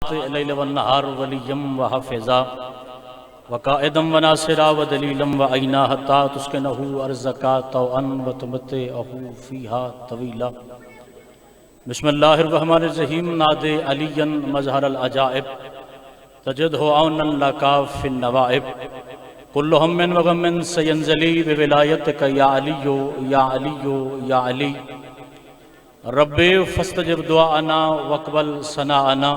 लैल वन्नहार वलियम व हाफिज़ा व काइदम व नासिरा व दलीलम व ऐना हत्ता तुस्किनहु अर्ज़का तौअन व तुमतिअहु फ़ीहा तवीला। बिस्मिल्लाहिर्रहमानिर्रहीम। नादे अलियन मज़हरल अजाइब तजिदहु औनन लका फ़िन नवाइब कुल्लु हम्मिन व गम्मिन सयंज़ली बिविलायतिक या अलियो या अलियो या अली। रब्बे फस्तजिब दुआअना वक़बल सनाअना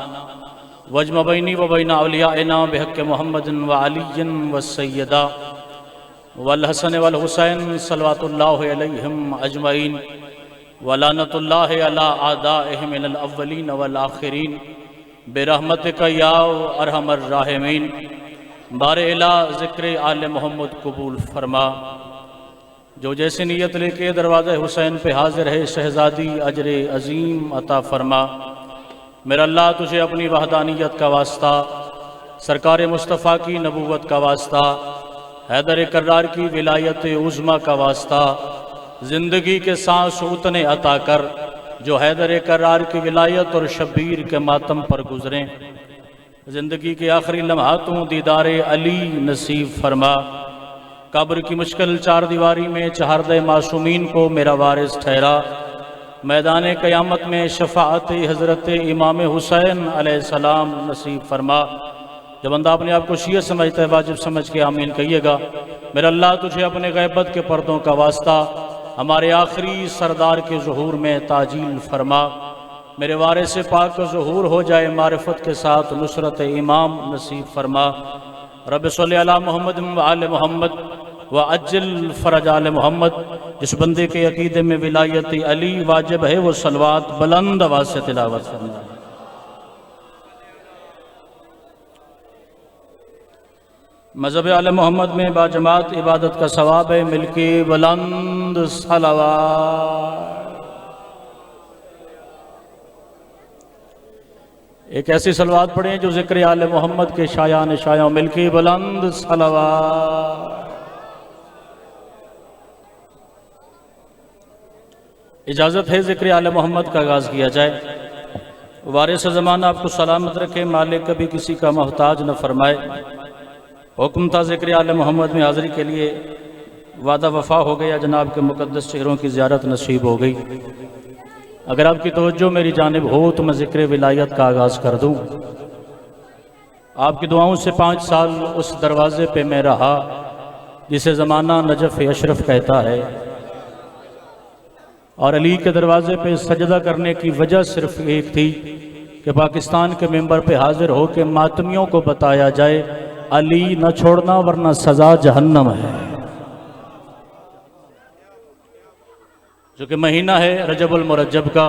वजम बैनी व बैन औलियाइना बिहक़्क़ मुहम्मदिन व अलिय्यिन व सय्यदा वल हसन वल हुसैन सल्लल्लाहु अलैहिम अजमईन व लानतुल्लाहि अला आदाइहिम मिनल अव्वलीन वल आखिरीन बिरहमतिक या अरहमर राहिमीन। बारे इला ज़िक्र आले मोहम्मद कबूल फरमा। जो जैसी नीयत लेके दरवाज़े हुसैन पे हाजिर है, शहज़ादी अजर अज़ीम अता फरमा। मेरा अल्लाह तुझे अपनी वहदानियत का वास्ता, सरकार मुस्तफ़ा की नबूवत का वास्ता, हैदर कर्रार की विलायत उज़्मा का वास्ता, ज़िंदगी के सांस उतने अता कर जो हैदर कर्रार की विलायत और शब्बीर के मातम पर गुज़रें। ज़िंदगी के आखिरी लम्हातों दीदारे अली नसीब फरमा। कब्र की मुश्किल चार दीवारी में चहारदे मासूमीन को मेरा वारिस ठहरा। मैदान क़यामत में शफ़ाअत हज़रत इमाम हुसैन अलैहिस्सलाम नसीब फरमा। जब बंदा अपने आप को शिया समझता है, वाजिब समझ के आमीन कहिएगा। मेरा अल्लाह तुझे अपने गैबत के पर्दों का वास्ता हमारे आखिरी सरदार के ज़ुहूर में ताजील फरमा। मेरे वारिस पाक का ज़ुहूर हो जाए, मारिफत के साथ नुसरत इमाम नसीब फरमा। रब सल्लि अला मोहम्मद व आले मोहम्मद व अज्जल फ़रज आले मोहम्मद। जिस बंदे के अकीदे में विलायत अली वाजिब है, वो सलवात बुलंद आवाज़ से तिलावत फरमा। मज़हब आले मोहम्मद में बाजमात इबादत का सवाब है, मिलके बुलंद सलावात। एक ऐसी सलवात पढ़ें जो ज़िक्र आले मोहम्मद के शायान शायों, मिलके बुलंद सलावात। इजाज़त है ज़िक्र आले मोहम्मद का आगाज़ किया जाए। वारिस ज़माना आपको सलामत रखे, मालिक कभी किसी का मोहताज न फरमाए। हुक्म था ज़िक्र आले मोहम्मद में हाज़िरी के लिए, वादा वफ़ा हो गया, जनाब के मुक़द्दस चेहरों की ज़ियारत नसीब हो गई। अगर आपकी तवज्जो मेरी जानिब हो तो मैं ज़िक्र विलायत का आगाज़ कर दूँ। आपकी दुआओं से 5 साल उस दरवाज़े पे मैं रहा जिसे ज़माना नजफ़ अशरफ कहता है, और अली के दरवाज़े पे सजदा करने की वजह सिर्फ एक थी कि पाकिस्तान के मेंबर पे हाजिर हो के मातमियों को बताया जाए, अली न छोड़ना वरना सज़ा जहन्नम है। जो कि महीना है रजबुल मुरज्जब का,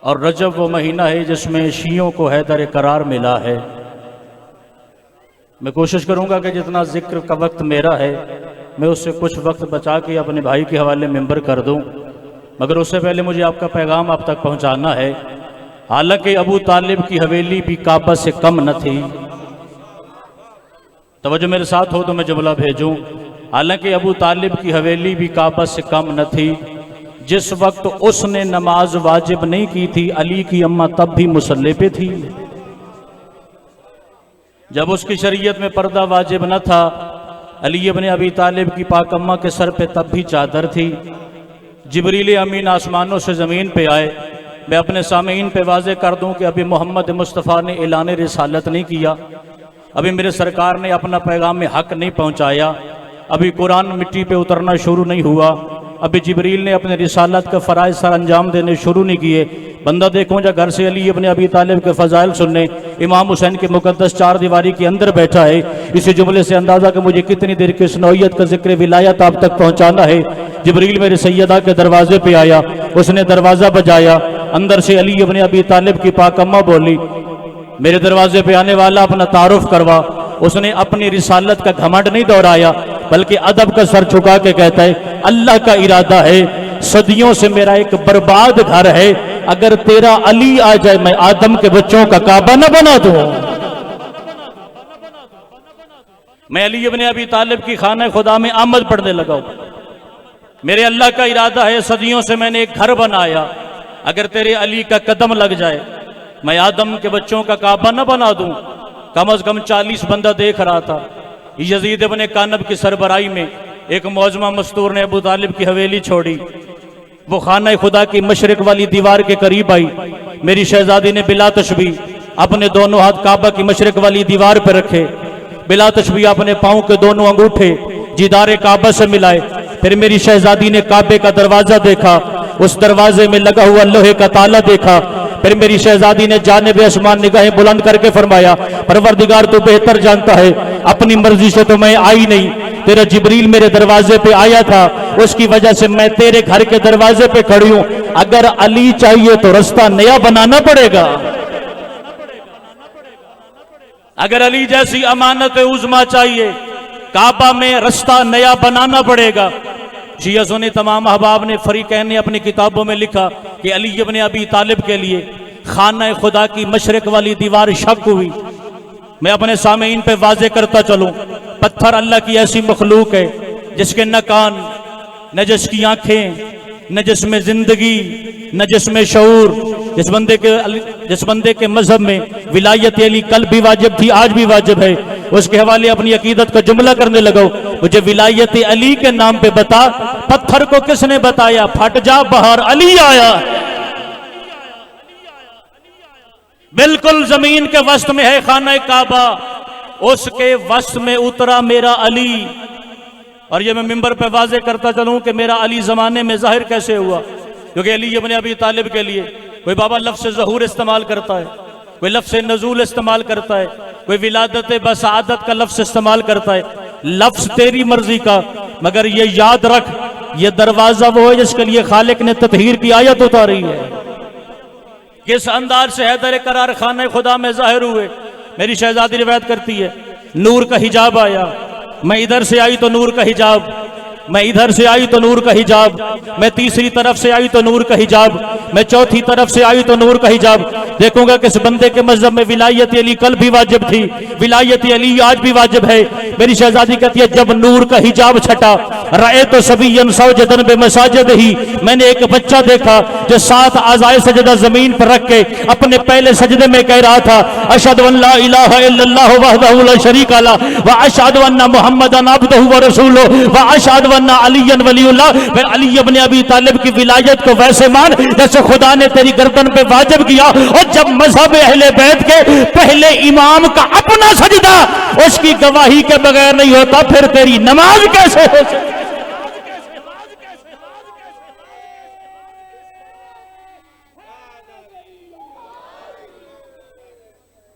और रजब वो महीना है जिसमें शियों को हैदर करार मिला है। मैं कोशिश करूंगा कि जितना जिक्र का वक्त मेरा है, मैं उससे कुछ वक्त बचा के अपने भाई के हवाले मेंबर कर दूं, मगर उससे पहले मुझे आपका पैगाम आप तक पहुंचाना है। हालांकि अबू तालिब की हवेली भी काबा से कम न थी। तवज्जो मेरे साथ हो तो मैं जुमला भेजूं। हालांकि अबू तालिब की हवेली भी काबा से कम न थी। जिस वक्त उसने नमाज वाजिब नहीं की थी, अली की अम्मा तब भी मुसल्ले पे थी। जब उसकी शरीयत में पर्दा वाजिब न था, अली इब्न अबी तालिब की पाक अम्मा के सर पे तब भी चादर थी। जिब्रील अमीन आसमानों से ज़मीन पे आए। मैं अपने सामीन पे वाज़े कर दूं कि अभी मोहम्मद मुस्तफ़ा ने ऐलान रिसालत नहीं किया, अभी मेरे सरकार ने अपना पैगाम में हक नहीं पहुंचाया, अभी कुरान मिट्टी पे उतरना शुरू नहीं हुआ, अभी जिब्रील ने अपने रिसालत का फ़राइज़ सर अंजाम देने शुरू नहीं किए। बंदा देखो जा घर से अली इब्न अबी तालिब के फ़ज़ाइल सुनने इमाम हुसैन के मुक़द्दस चार दीवारी के अंदर बैठा है। इसी जुमले से अंदाज़ा कि मुझे कितनी देर की इस नौइयत का ज़िक्र विलायत आप तक पहुँचाना है। जिब्रील मेरे सैयदा के दरवाजे पे आया, उसने दरवाज़ा बजाया। अंदर से अली इब्न अबी तालिब की पाक अम्मा बोली, मेरे दरवाजे पे आने वाला अपना तारुफ करवा। उसने अपनी रिसालत का घमंड नहीं दोहराया, बल्कि अदब का सर झुका के कहता है, अल्लाह का इरादा है, सदियों से मेरा एक बर्बाद घर है, अगर तेरा अली आ जाए मैं आदम के बच्चों का काबा न बना दूं। मैं अली इब्न अबी तालिब की खाना खुदा में आमद पढ़ने लगा। मेरे अल्लाह का इरादा है, सदियों से मैंने एक घर बनाया, अगर तेरे अली का कदम लग जाए मैं आदम के बच्चों का काबा न बना दूं। कम अज कम 40 बंदा देख रहा था। यजीद इब्ने कानब की सरबराही में एक मौजमा मस्तूर ने अबू तालिब की हवेली छोड़ी। वो खाना खुदा की मशरिक वाली दीवार के करीब आई। मेरी शहजादी ने बिला तशबी अपने दोनों हाथ काबा की मशरिक वाली दीवार पर रखे, बिला तशबी अपने पाँव के दोनों अंगूठे जिदारे काबा से मिलाए। फिर मेरी शहजादी ने काबे का दरवाजा देखा, उस दरवाजे में लगा हुआ लोहे का ताला देखा। फिर मेरी शहजादी ने जानिब आसमान निगाहें बुलंद करके फरमाया, परवरदिगार तू बेहतर जानता है, अपनी मर्जी से तो मैं आई नहीं, तेरा जिब्रील मेरे दरवाजे पे आया था, उसकी वजह से मैं तेरे घर के दरवाजे पे खड़ी हूं। अगर अली चाहिए तो रास्ता नया बनाना पड़ेगा। अगर अली जैसी अमानत उज़्मा चाहिए, काबा में रास्ता नया बनाना पड़ेगा। शिया सुन्नी तमाम अहबाब ने, फरीकैन ने अपनी किताबों में लिखा कि अली इब्ने अबी तालिब के लिए खाना खुदा की मशरिक वाली दीवार शक हुई। मैं अपने सामीन पे वाजे करता चलूं, पत्थर अल्लाह की ऐसी मखलूक है जिसके न कान, न जिसकी आंखें, न जिसमें जिंदगी, न जिसमें शऊर। जिस बंदे के मजहब में विलायत अली कल भी वाजिब थी, आज भी वाजिब है, उसके हवाले अपनी अकीदत का जुमला करने लगो। मुझे विलायत अली के नाम पे बता, पत्थर को किसने बताया? फट जा बाहर, अली आया। बिल्कुल जमीन के वस्त में है खाना काबा, उसके वस्त में उतरा मेरा अली। और ये मैं मिंबर पे वाजे करता चलूं कि मेरा अली जमाने में जाहिर कैसे हुआ, क्योंकि अली इब्ने अबी तालिब के लिए कोई बाबा लफ्ज़ ज़हूर इस्तेमाल करता है, कोई लफ्ज़ नज़ूल इस्तेमाल करता है, कोई विलादत बसादत का लफ्ज़ इस्तेमाल करता है। लफ्ज़ तेरी मर्जी का, मगर ये याद रख, ये दरवाजा वो है जिसके लिए खालिक ने ततहीर की आयत उतारी है। किस अंदाज से हैदर करार खाने खुदा में जाहिर हुए। मेरी शहजादी रिवायत करती है, नूर का हिजाब आया, मैं इधर से आई तो नूर का हिजाब, मैं इधर से आई तो नूर का हिजाब, मैं तीसरी तरफ से आई तो नूर का हिजाब, मैं चौथी तरफ से आई तो नूर का हिजाब। देखूंगा किस बंदे के मजहब में विलायत अली कल भी वाजिब थी, विलायत अली आज भी वाजिब है। मेरी शहजादी कहती है, जब नूर का हिजाब छटा, रए तो सभी सौजदन बे मसाजिद ही, मैंने एक बच्चा देखा जो 7 आज़ाए सजदा जमीन पर रख के अपने पहले सजदे में कह रहा था, अशहदु अल्ला इलाहा इल्लल्लाहु वहदहु ला शरीका लह व अशहदु अन्ना मुहम्मदन अब्दुहु व रसूलुहु व अशहदु अन्ना अलीयन वलीउल्लाह। फिर अली इब्ने अबी तालिब की विलायत को वैसे मान जैसे खुदा ने तेरी गर्दन पे वाजिब किया। और जब मजहब अहले बैत के पहले इमाम का अपना सजदा उसकी गवाही के बगैर नहीं होता, फिर तेरी नमाज कैसे हो सकती?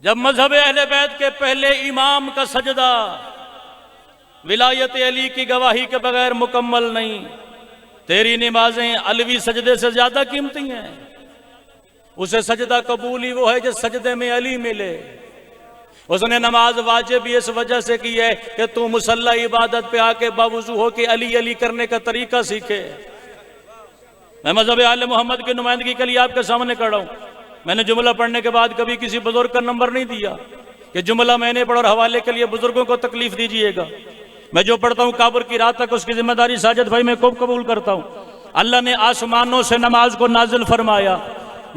जब मजहब अहले बैत के पहले इमाम का सजदा विलायत अली की गवाही के बगैर मुकम्मल नहीं, तेरी नमाजें अलवी सजदे से ज्यादा कीमती हैं। उसे सजदा कबूल ही वो है जो सजदे में अली मिले। उसने नमाज वाजिब इस वजह से की है कि तू मुसल्ला इबादत पे आके बावजू हो के अली अली करने का तरीका सीखे। मैं मजहब आले मोहम्मद की नुमाइंदगी के लिए आपके सामने खड़ा हूं। मैंने जुमला पढ़ने के बाद कभी किसी बुजुर्ग का नंबर नहीं दिया कि जुमला मैंने पढ़ा और हवाले के लिए बुजुर्गों को तकलीफ दीजिएगा। मैं जो पढ़ता हूँ काबुर की रात तक उसकी जिम्मेदारी साजिद भाई मैं खूब कबूल करता हूँ। अल्लाह ने आसमानों से नमाज को नाजिल फरमाया।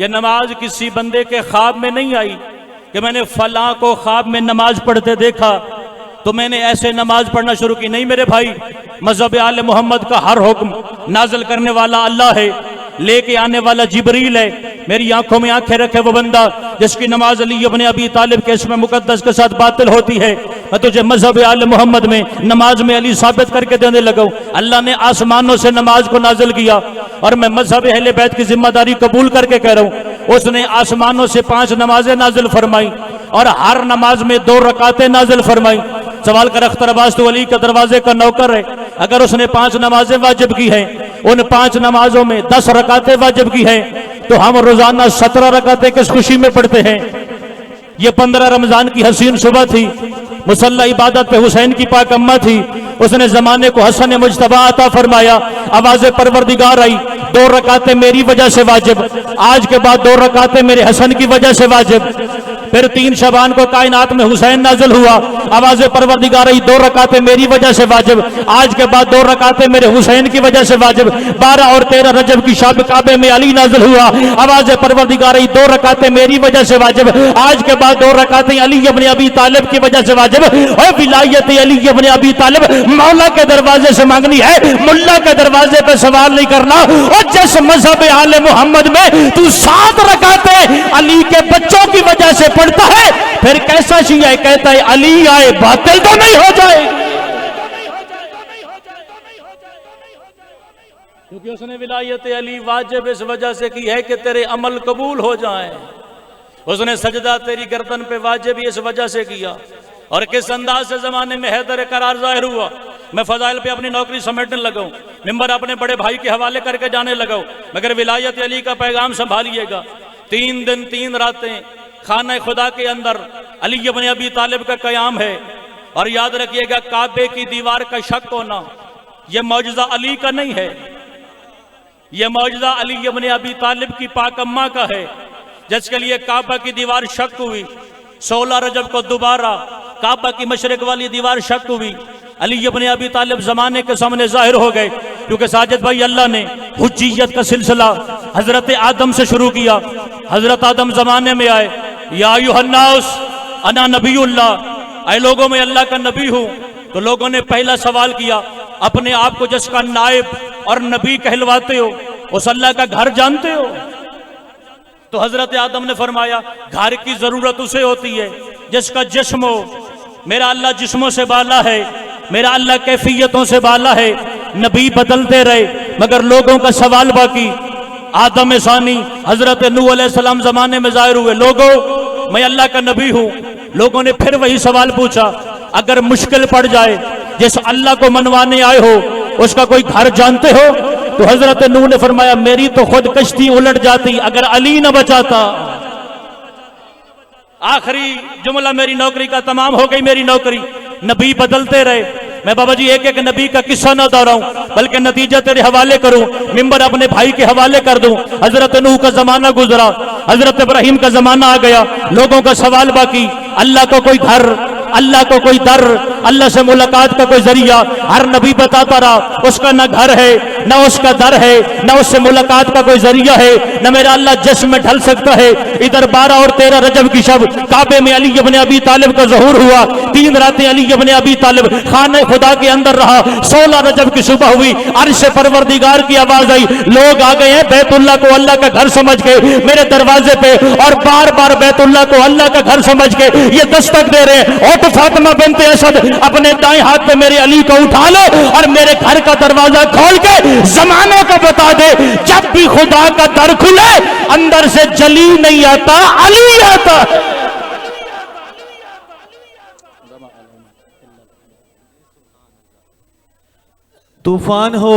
यह नमाज किसी बंदे के ख्वाब में नहीं आई कि मैंने फलां को ख्वाब में नमाज पढ़ते देखा तो मैंने ऐसे नमाज पढ़ना शुरू की। नहीं मेरे भाई, मजहब आले मोहम्मद का हर हुक्म नाजिल करने वाला अल्लाह है, लेके आने वाला जिब्रील है। मेरी आंखों में आंखें रखे वो बंदा जिसकी नमाज अली इब्ने अबी तालिब के इसमें मुकद्दस के साथ बातिल होती है, मैं तुझे मजहब आले मोहम्मद में नमाज में अली साबित करके देने लगा हूं। अल्लाह ने आसमानों से नमाज को नाजिल किया और मैं मजहब अहले बैत की जिम्मेदारी कबूल करके कह रहा हूं। उसने आसमानों से 5 नमाजें नाजिल फरमाई और हर नमाज में 2 रकातें नाजिल फरमाई। सवाल कर अख्तर अब्बास तो अली के दरवाजे का नौकर है। अगर उसने 5 नमाजें वाजिब की हैं, उन 5 नमाजों में 10 रकातें वाजिब की हैं, तो हम रोजाना 17 रकातें किस खुशी में पढ़ते हैं। ये 15 रमजान की हसीन सुबह थी, मुसल्ला इबादत पे हुसैन की पाक अम्मा थी, उसने जमाने को हसन मुजतबा अता फरमाया। आवाज़े परवरदिगार आई, 2 रकातें मेरी वजह से वाजिब, आज के बाद 2 रकातें मेरे हसन की वजह से वाजिब। फिर 3 शबान को कायनात में हुसैन नाजिल हुआ। आवाज़ परवरदिगार 2 रकातें मेरी वजह से वाजिब, आज के बाद 2 रकातें मेरे हुसैन की वजह से वाजिब। 12 और 13 रजब की शब काबे में अली नाजिल हुआ। आवाज़ परवरदिगार 2 रकातें मेरी वजह से वाजिब, आज के बाद 2 रकातें अली इब्न अबी तालिब की वजह से वाजिब। और विलायत अली इब्न अबी तालिब मौला के दरवाजे से मांगनी है, मुल्ला के दरवाजे पे सवाल नहीं करना। और जिस मजहब आले मोहम्मद में तू 7 रकातें अली के बच्चों की वजह से पढ़ता है, फिर कैसा शिया है? कहता है अली आए बातिल तो नहीं हो जाएगी, क्योंकि उसने विलायत अली वाजिब इस वजह से की है कि तेरे अमल कबूल हो जाएं। उसने सजदा तेरी गर्दन पे वाजिब इस वजह से किया। और किस अंदाज से जमाने में हैदर करार जाहिर हुआ। मैं फजाइल पे अपनी नौकरी समेटने लगा, मिंबर अपने बड़े भाई के हवाले करके जाने लगा, मगर विलायत अली का पैगाम संभालिएगा। 3 दिन 3 रातें खाना खुदा के अंदर अली इब्न अबी तालिब का कयाम है। और याद रखिएगा, काबे की दीवार का शक होना यह मौजज़ा अली का नहीं है, यह मौजज़ा अली इब्न अबी तालिब की पाक अम्मा का है, जिसके लिए काबा की दीवार शक हुई। 16 रजब को दोबारा काबा की मशरिक वाली दीवार शक हुई। अली इब्न अबी तालिब जमाने के सामने जाहिर हो गए, क्योंकि साजिद भाई अल्लाह ने हुज्जियत का सिलसिला हजरत आदम से शुरू किया। हजरत आदम जमाने में आए, या अय्युहन्नास अना नबीउल्लाह, ऐ लोगों में अल्लाह का नबी हूँ। तो लोगों ने पहला सवाल किया, अपने आप को जिसका नायब और नबी कहलवाते हो, उस अल्लाह का घर जानते हो? तो हजरत आदम ने फरमाया, घर की जरूरत उसे होती है जिसका जिस्म हो। मेरा अल्लाह जिस्मों से बाला है, मेरा अल्लाह कैफियतों से बाला है। नबी बदलते रहे, मगर लोगों का सवाल बाकी। आदम सानी हजरत नूह अलैहिस्सलाम जमाने में जाहिर हुए, लोगों मैं अल्लाह का नबी हूँ। लोगों ने फिर वही सवाल पूछा, अगर मुश्किल पड़ जाए, जिस अल्लाह को मनवाने आए हो उसका कोई घर जानते हो? तो हजरत नूह ने फरमाया, मेरी तो खुद कश्ती उलट जाती अगर अली न बचाता। आखिरी जुमला मेरी नौकरी का तमाम हो गई मेरी नौकरी। नबी बदलते रहे। मैं बाबा जी एक एक नबी का किस्सा ना दोहराऊं, बल्कि नतीजा तेरे हवाले करूं, मिंबर अपने भाई के हवाले कर दूं। हजरत नूह का जमाना गुजरा, हजरत इब्राहिम का जमाना आ गया। लोगों का सवाल बाकी, अल्लाह को कोई घर, अल्लाह को कोई दर, अल्लाह से मुलाकात का कोई जरिया। हर नबी बताता रहा, उसका न घर है, न उसका दर है, न उससे मुलाकात का कोई जरिया है, न मेरा अल्लाह जिस्म में ढल सकता है। इधर 12 और 13 रजब की शब काबे में अली इब्न अबी तालिब का ज़हूर हुआ। 3 रातें अली इब्न अबी तालिब खाने खुदा के अंदर रहा। 16 रजब की सुबह हुई, अर्श परवरदिगार की आवाज आई, लोग आ गए हैं बैतुल्लाह को अल्लाह का घर समझ के मेरे दरवाजे पे, और बार बार बैतुल्लाह को अल्लाह का घर समझ के ये दस्तक दे रहे हैं, तो फातिमा बिनते असद अपने दाएं हाथ पे मेरे अली को उठा लो और मेरे घर का दरवाजा खोल के जमाने को बता दे, जब भी खुदा का दर खुले अंदर से जली नहीं आता, अली आता। तूफान हो